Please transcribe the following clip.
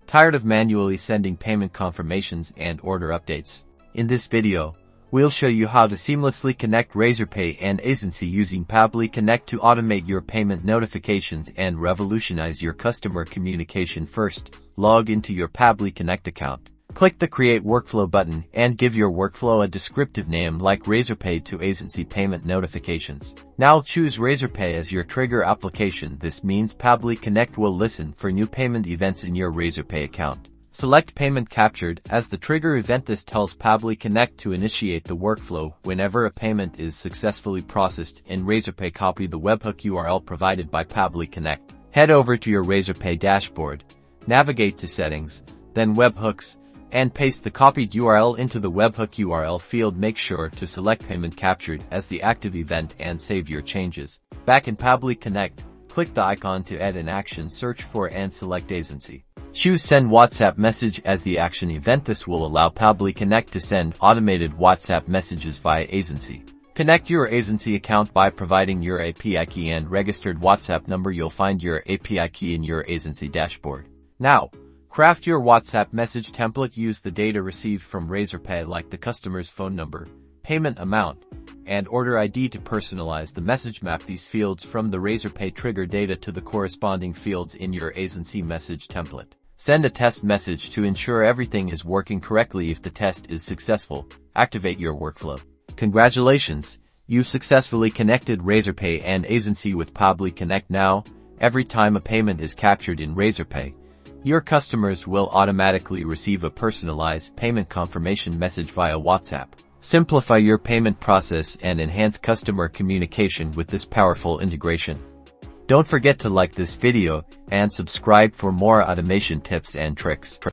Tired of manually sending payment confirmations and order updates? In this video, we'll show you how to seamlessly connect Razorpay and Aisensy using Pabbly Connect to automate your payment notifications and revolutionize your customer communication. First, log into your Pabbly Connect account. Click the Create Workflow button and give your workflow a descriptive name like Razorpay to Aisensy payment notifications. Now choose Razorpay as your trigger application. This means Pabbly Connect will listen for new payment events in your Razorpay account. Select Payment Captured as the trigger event. This tells Pabbly Connect to initiate the workflow whenever a payment is successfully processed. In Razorpay, copy the Webhook URL provided by Pabbly Connect. Head over to your Razorpay dashboard, navigate to Settings, then Webhooks, and paste the copied URL into the Webhook URL field. Make sure to select Payment Captured as the active event and save your changes. Back in Pabbly Connect, click the icon to add an action, search for and select Aisensy. Choose Send WhatsApp Message as the action event. This will allow Pabbly Connect to send automated WhatsApp messages via Aisensy. Connect your Aisensy account by providing your API key and registered WhatsApp number. You'll find your API key in your Aisensy dashboard. Now, craft your WhatsApp message template. Use the data received from Razorpay like the customer's phone number, payment amount, and order ID to personalize the message. Map these fields from the Razorpay trigger data to the corresponding fields in your Aisensy message template. Send a test message to ensure everything is working correctly. If the test is successful, activate your workflow. Congratulations! You've successfully connected Razorpay and Aisensy with Pabbly Connect. Now, every time a payment is captured in Razorpay, your customers will automatically receive a personalized payment confirmation message via WhatsApp. Simplify your payment process and enhance customer communication with this powerful integration. Don't forget to like this video and subscribe for more automation tips and tricks.